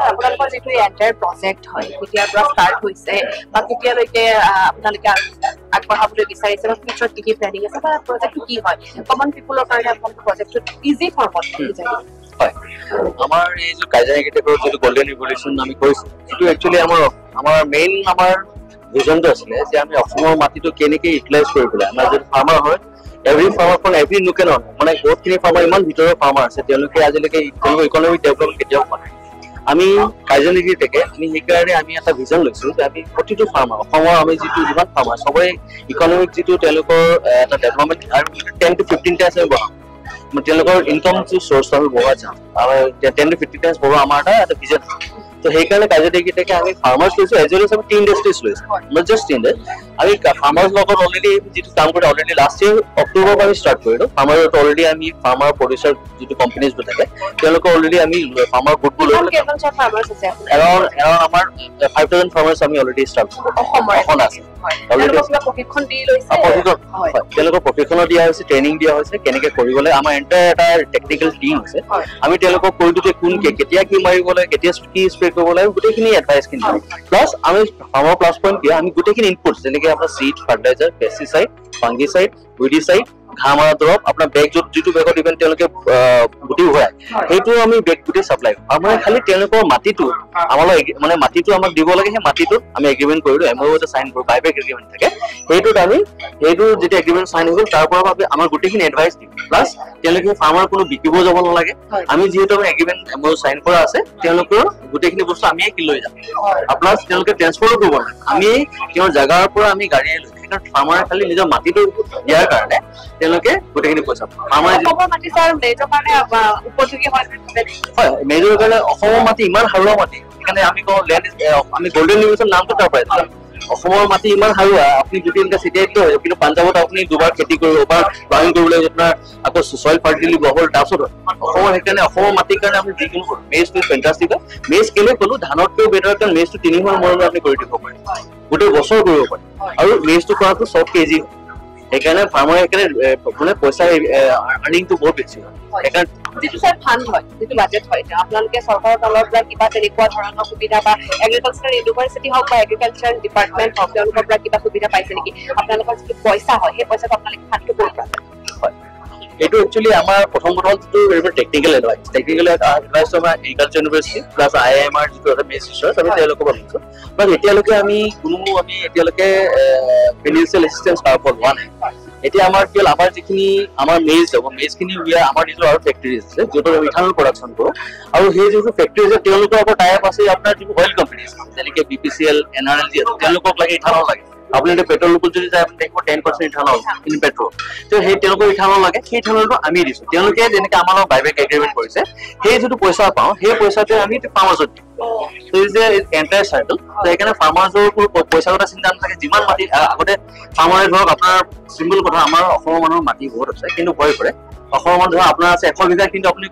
Sir আপোনালোকৰ যেটো entire project হয় কেতিয়াৰ পৰা ষ্টাৰ্ট হৈছে বা কেতিয়ালৈকে আপোনালোকে আগবঢ়াবলৈ বিচাৰিছে বা ফিউচাৰত কি প্লেনিং আছে বা প্ৰজেক্টটো কি হয় কমন পিপলৰ কাৰণে আপোনালোকৰ প্ৰজেক্টটো ইজি ফৰ্মত বুজাই দিয়ক হয় আমাৰ এই যে কাইজা এগ্ৰিকালচাৰ যেটো গোল্ডেন ৰিভলিউচন আমি কৰিছো এটো একচুয়ালি আমাৰ মেইন আমাৰ ভিজনটো আছিলে যে আমি অসমৰ মাটিটো কেনেকৈ ইউটিলাইজ কৰিবলৈ আমাৰ যে ফাৰ্মাৰ হয় every farmer from every local মানে বহুতখিনি ফাৰ্মাৰ ইমান ভিতৰৰ ফাৰ্মাৰ আছে তেওঁলোকে আজিলৈকে ইকনমিক ডেভেলপমেণ্ট কেতিয়াও হোৱা নাই আমি কাইজন এগ্ৰিটেকে আমি সেইকাৰণে আমি এটা ভিজন লৈছো যে আমি প্ৰতিটো ফাৰ্মাৰ অসমৰ আমি যিটো যিমান ফাৰ্মাৰ সবৰে ইকনমিক যিটো তেওঁলোকৰ এটা ডেভেলপমেণ্ট আৰু 10 to 15 টাইমছ আমি বঢ়াম তেওঁলোকৰ ইনকাম যি সোৰ্স আমি বঢ়াই যাম আৰু 10 to 15 টাইমছ বঢ়োৱা আমাৰ এটা ভিজন তো সেইকাৰণে কাইজন এগ্ৰিটেকে আমি ফাৰ্মাৰ্ছ লৈছো এজ ৱেল এজ আমি টি ইণ্ডাষ্ট্ৰিজ লৈছো নট জাষ্ট টি ইণ্ডাষ্ট্ৰি আমি ফাৰ্মাৰ্ছ লগত অলৰেডি যিটো কাম কৰি অলৰেডি লাষ্ট ইয়াৰ অক্টোবৰ পৰা স্টাৰ্ট কৰিলো ফাৰ্মাৰত অলৰেডি আমি ফাৰ্মাৰ প্ৰডিউচাৰ যিটো কোম্পানীজ থাকে তেওঁলোকে অলৰেডি আমি ফাৰ্মাৰ গোটবোৰ লৈ ফাৰ্মাৰ্ছ আছে এৰাউণ্ড আমাৰ 5000 ফাৰ্মাৰ্ছ আমি অলৰেডি স্টাৰ্ট অসম আছে অলৰেডি প্ৰশিক্ষণ দি লৈছে তেওঁলোকক প্ৰশিক্ষণ দিয়া হৈছে ট্ৰেইনিং দিয়া হৈছে কেনেকৈ কৰিবলৈ আমাৰ এণ্টায়াৰ এটা টেকনিকেল টিম আছে আমি তেওঁলোকক কৈ দিওঁ যে কোন কেতিয়া কি মাৰিবলৈ কেতিয়া কি স্প্ৰে কৰিব লাগে গোটেইখিনি এডভাইচখিনি প্লাছ আমি ফাৰ্মাৰ প্লাছ পইণ্ট দিয়া আমি গোটেইখিনি ইনপুটছ যেনেকৈ আপোনাৰ চিড ফাৰ্টিলাইজাৰ পেষ্টিচাইড ফাংগিচাইড উইডিচাইড ঘাঁহ মৰা দৰৱ আপোনাৰ বেগ যিটো বেগত ইভেন তেওঁলোকে গুটি ঘূৰাই সেইটো আমি বেগ গুটি চাপ্লাই কৰোঁ আমাৰ খালি তেওঁলোকৰ মাটিটো আমালৈ মানে মাটিটো আমাক দিব লাগে সেই মাটিটোত আমি এগ্ৰিমেণ্ট কৰিলোঁ MOU এটা চাইন কৰোঁ বাইবেক এগ্ৰিমেণ্ট থাকে সেইটোত আমি সেইটো যেতিয়া এগ্ৰিমেণ্ট চাইন হৈ গ'ল তাৰ পৰা আমাৰ গোটেইখিনি এডভাইচ দিম প্লাছ তেওঁলোকে ফাৰ্মাৰ কোনো বিকিব যাব নালাগে আমি যিহেতু আমি এগ্ৰিমেণ্ট MOU চাইন কৰা আছে তেওঁলোকৰ গোটেইখিনি বস্তু আমিয়ে লৈ যাম প্লাছ তেওঁলোকে ট্ৰেন্সফাৰো কৰিব নালাগে আমি তেওঁৰ জেগাৰ পৰা আমি গাড়ীয়ে লৈ ফাৰ্মাৰে খালি নিজৰ মাটিটো দিয়াৰ কাৰণে তেওঁলোকে গোটেইখিনি পইচা ফাৰ্মাৰে মাটি ছাৰ মেজৰ কাৰণে উপযোগী হয় মেজৰ কাৰণে অসমৰ মাটি ইমান সাৰুৱা মাটি সেইকাৰণে আমি কওঁ লেণ্ড আমি গোল্ডেন ৰিভলিউচন নামটো তাৰ পৰা অসমৰ মাটি ইমান সাৰুৱা আপুনি যদি এনেকৈ চিটিয়াইটো হয় কিন্তু পাঞ্জাৱত আপুনি দুবাৰ খেতি কৰিব বা প্লানিং কৰিবলৈ আপোনাৰ আকৌ ছইল ফাৰ্টিলিটি বহল তাৰপিছত অসমৰ সেইকাৰণে অসমৰ মাটিৰ কাৰণে আমি যিকোনো কৰোঁ মেজটো ফেণ্টাষ্টিক হয় মেজ কেলৈ ক'লোঁ ধানতকৈও বেটাৰ কাৰণ মেজটো 3 মাহ মূৰে আপুনি কৰি দিব পাৰে গোটেই বছৰ কৰিব পাৰে আৰু মেজটো কৰাটো 100 কেজি হয় সেইকাৰণে ফাৰ্মাৰে সেইকাৰণে মানে পইচা আৰ্নিংটো বহুত বেছি হয় সেইকাৰণে যিটো ছাৰ ফাণ্ড হয় যিটো বাজেট হয় আপোনালোকে চৰকাৰৰ তলৰ পৰা কিবা তেনেকুৱা ধৰণৰ সুবিধা বা এগ্ৰিকালচাৰ ইউনিভাৰ্চিটি হওক বা এগ্ৰিকালচাৰ ডিপাৰ্টমেণ্ট হওক তেওঁলোকৰ পৰা কিবা সুবিধা পাইছে নেকি আপোনালোকৰ যিটো পইচা হয় সেই পইচাটো আপোনালোকে ফাণ্ডটো ক'ৰ পৰা হয় এইটো একচুৱেলি আমাৰ প্ৰথম যিটো টেকনিকেল এডভাইচ আমাৰ এগ্ৰিকালচাৰ ইউনিভাৰ্চিটি প্লাছ IIMR যিটো এটা বেছ ৰিচাৰ্চ আমি তেওঁলোকৰ পৰা লৈছোঁ বাট এতিয়ালৈকে আমি এতিয়ালৈকে ফিনান্সিয়েল এছিষ্টেঞ্চ তাৰ পৰা লোৱা নাই এতিয়া আমাৰ কি হ'ল আমাৰ যিখিনি আমাৰ মেজখিনি উলিয়াই আমাৰ নিজৰ আৰু ফেক্টৰীজ আছে য'ত আমি ইথানল প্ৰডাকশ্যন কৰোঁ আৰু সেই যিটো ফেক্টৰী আছে তেওঁলোকৰ আকৌ টাই আপ আছে আপোনাৰ যিবোৰ অইল কোম্পানী আছে যেনেকৈ BPCL NRLG আছে তেওঁলোকক লাগে ইথানল লাগে আপুনি যদি পেট্ৰল যদি যায় আপুনি দেখিব 10% ইথানল ইন পেট্ৰল তো সেই তেওঁলোকৰ ইথানল লাগে সেই ইথানলটো আমি দিছোঁ তেওঁলোকে যেনেকৈ আমাৰ লগত বাইবেক এগ্ৰিমেণ্ট কৰিছে সেই যিটো পইচা পাওঁ সেই পইচাটোৱে আমি ফাৰ্মাৰ্ছত দিওঁ তো ইজ এ এণ্টায়াৰ চাৰ্কল তো সেইকাৰণে ফাৰ্মাৰ্ছৰ পইচাৰ কথা চিন্তা নাথাকে যিমান মাটি আগতে ফাৰ্মাৰে ধৰক আপোনাৰ চিম্পল কথা আমাৰ অসমৰ মানুহৰ মাটি বহুত আছে কিন্তু ভয় কৰে অসমৰ মানুহ ধৰক আপোনাৰ আছে 100 বিঘা কিন্তু আপুনি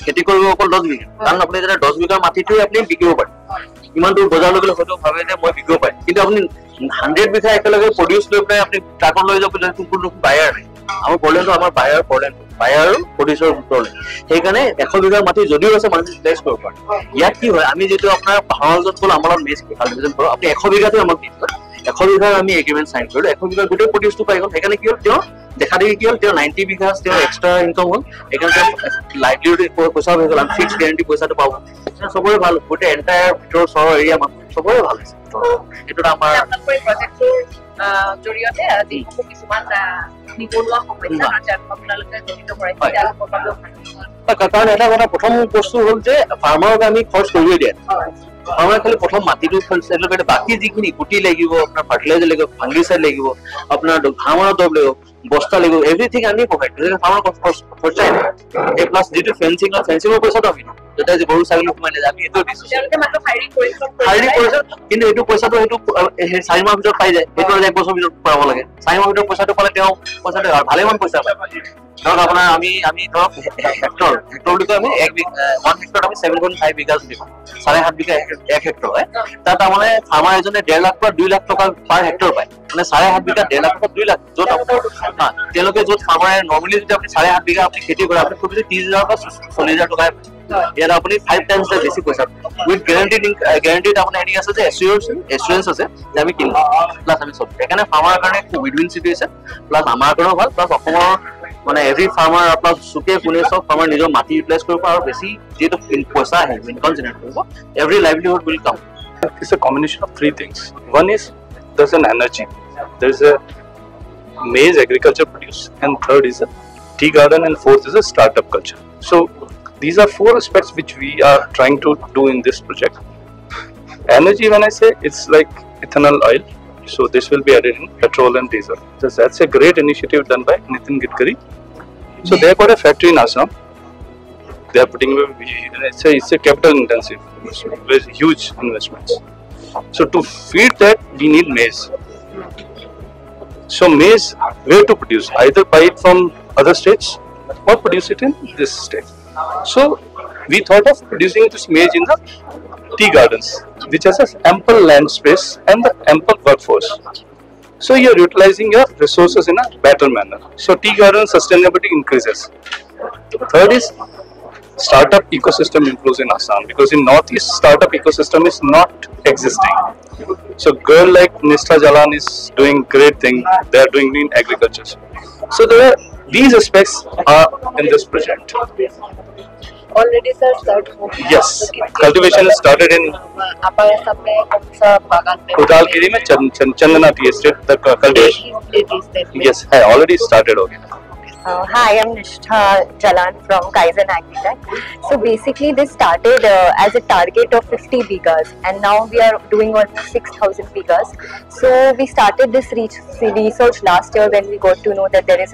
খেতি কৰিব অকল 10 বিঘা কাৰণ আপুনি যেতিয়া 10 বিঘা মাটিটোৱে আপুনি বিকিব পাৰে ইমান দূৰ বজাৰলৈ গ'লে হয়তো ভাবে যে মই বিকিব পাৰিম কিন্তু আপুনি 100 বিঘা একেলগে প্ৰডিউচ লৈ পেলাই আপুনি ট্ৰাকত লৈ যাব কোনো বায়াৰ নাই আমাৰ প্ৰব্লেমটো আমাৰ বায়াৰ আৰু প্ৰডিউচাৰ প্ৰব্লেম সেইকাৰণে 100 বিঘা মাটি যদিও আছে মানুহ ইউটিলাইজ কৰিব পাৰে ইয়াত কি হয় আমি যিটো আপোনাৰ পাহাৰত গ'ল আমাৰ লগত মেজ কাল্টিভেশ্যন কৰোঁ আপুনি 100 বিঘাটো আমাক দি দিব 100 বিঘাৰ আমি এগ্ৰিমেণ্ট চাইন কৰিলোঁ 100 বিঘাৰ গোটেই প্ৰডিউচটো পাই গ'ল সেইকাৰণে কি হ'ল তেওঁ দেখা দেখি কি হ'ল তেওঁ 90 বিঘা তেওঁ এক্সট্ৰা ইনকাম হ'ল সেইকাৰণে তেওঁ লাইভলিহুড পইচা হৈ গ'ল আমি ফিক্স গেৰেণ্টি পইচাটো পাব চবৰে ভাল গোটেই এণ্টায়াৰ ভিতৰৰ চহৰ এৰিয়া মানুহ চবৰে ভাল হৈছে এইটো আমাৰ প্ৰজেক্টটোৰ জৰিয়তে যিসমূহ কিছুমান নিবনুৱা সমস্যা আপোনালোকে জড়িত কৰাইছে কাৰণ এটা কথা প্ৰথম বস্তু হ'ল যে ফাৰ্মাৰক আমি খৰচ কৰিবই দিয়ে ফাৰ্মাৰ খালি প্ৰথম মাটিটো বাকী যিখিনি গুটি লাগিব আপোনাৰ ফাৰ্টিলাইজাৰ লাগিব ফাংগিচাইড লাগিব আপোনাৰ ঘাঁহ মৰা দৰৱ লাগিব বস্তা লাগিব এভৰিথিং আমি প্ৰভাইড কৰিম ফাৰ্মাৰ খৰচাই এই প্লাছ যিটো ফেঞ্চিঙৰ পইচাটো আমি দিওঁ যেতিয়া যে গৰু ছাগলী সোমাই নাযায় আমি এইটো দিছোঁ শাৰীৰিক পৰিশ্ৰম কিন্তু এইটো পইচাটো সেইটো 4 মাহৰ ভিতৰত পাই যায় সেইটো 1 বছৰৰ ভিতৰত পাব লাগে 4 মাহৰ ভিতৰত পইচাটো পালে তেওঁ পইচাটো ভালেমান পইচা পায় ধৰক আপোনাৰ আমি ধৰক হেক্টৰ বুলি কয় আমি 1 হেক্টৰত আমি 7.5 বিঘা দিওঁ 7.5 বিঘা 1 হেক্টৰ হয় তাত তাৰমানে ফাৰ্মাৰ এজনে 1.5 লাখ পৰা 2 লাখ টকা পাৰ হেক্টৰ পায় মানে 7.5 বিঘা 1.5 লাখ পৰা 2 লাখ য'ত তেওঁলোকে য'ত ফাৰ্মাৰে নৰ্মেলি যদি আপুনি 7.5 বিঘা আপুনি খেতি কৰে আপুনি খুব বেছি 30,000 বা 40,000 টকাই ইয়াত আপুনি 5 টাইমছ বেছি পইচা উইথ guaranteed আপোনাৰ এনি আছে যে এছুৰেঞ্চ আছে যে আমি কিনিম প্লাছ আমি চব সেইকাৰণে ফাৰ্মাৰ কাৰণে উইন চিটুৱেশ্যন প্লাছ আমাৰ কাৰণেও ভাল প্লাছ অসমৰ মানে এভৰি ফাৰ্মাৰ আপোনাৰ চুকে কোনে চব ফাৰ্মাৰ নিজৰ মাটি ইউটিলাইজ কৰিব আৰু বেছি যিহেতু পইচা আহে ইনকাম জেনেৰেট কৰিব every livelihood will come It's a combination of three things. One is there's an energy, there's a maize agriculture produce, and third is a tea garden, and fourth is a startup culture. So these are four aspects which we are trying to do in this project. Energy, when I say, it's like ethanol oil, so this will be added in petrol and diesel. So that's a great initiative done by Nitin Gadkari. So they have got a factory in Assam. They are putting it's a capital intensive, with huge investments. So to feed that we need maize. So maize, where to produce? Either buy it from other states or produce it in this state. So we thought of producing this maize in the tea gardens, which has ample land space and the ample workforce. So you are utilizing your resources in a better manner. So tea garden sustainability increases. Third is startup ecosystem improves in Assam, because in Northeast startup ecosystem is not existing. So girl like Nishtha Jalan is doing great thing. They are doing in agriculture. So these aspects are in this project. Already sir start हो गया Yes, cultivation is started in आप सब में कौन सा बागान में Kodalgiri में Chandana tea estate. The cultivation yes, है already started हो गया. Hi, I'm Nishtha Jalan from Kaizen Agritech. So basically this started as a target of 50 bigas and now we are doing almost 6,000 bigas. So we started this research last year when we got to know that there is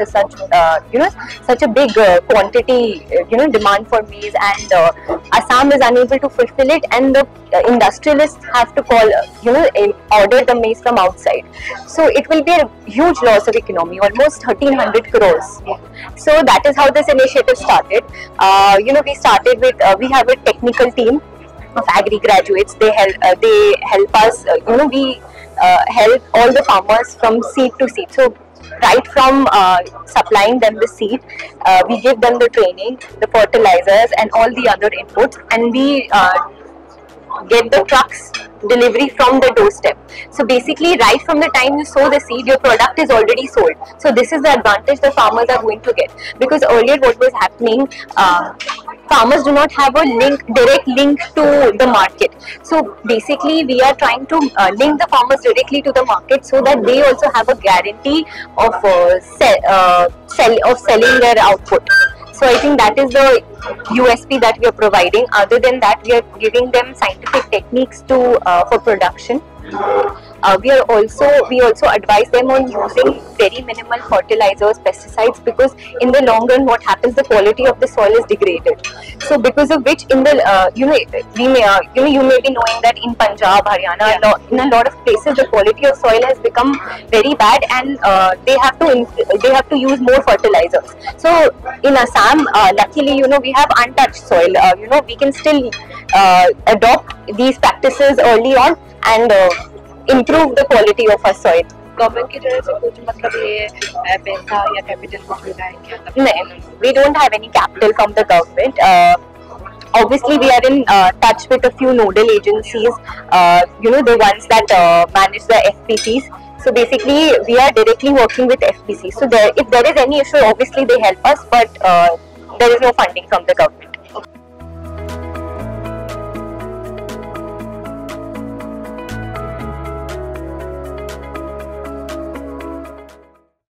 such a big quantity demand for maize, and Assam is unable to fulfill it, and the industrialists have to order the maize from outside. So it will be a huge loss of economy, almost 1,300 crores. So that is how this initiative started. We started with we have a technical team of agri graduates. They help us. We help all the farmers from seed to seed. So right from supplying them the seed, we give them the training, the fertilizers, and all the other inputs, and we get the trucks delivery from the doorstep. So basically right from the time you sow the seed, your product is already sold. So this is the advantage the farmers are going to get, because earlier what was happening, farmers do not have a direct link to the market. So basically we are trying to link the farmers directly to the market, so that they also have a guarantee of selling their output. So I think that is the USP that we are providing. Other than that, we are giving them scientific techniques for production. We also advise them on using very minimal fertilizers, pesticides, because in the long run what happens, the quality of the soil is degraded. So because of which in the you may be knowing that in Punjab, Haryana, in a lot of places the quality of soil has become very bad, and they have to use more fertilizers. So in Assam, luckily we have untouched soil. We can still adopt these practices early on and improve the quality of our soil. Government की तरफ से कुछ मतलब ये पैसा या capital कुछ मिला है क्या? No, we don't have any capital from the government. Obviously, we are in touch with a few nodal agencies, the ones that manage the FPCs. So basically, we are directly working with FPCs. So if there is any issue, obviously they help us, but there is no funding from the government.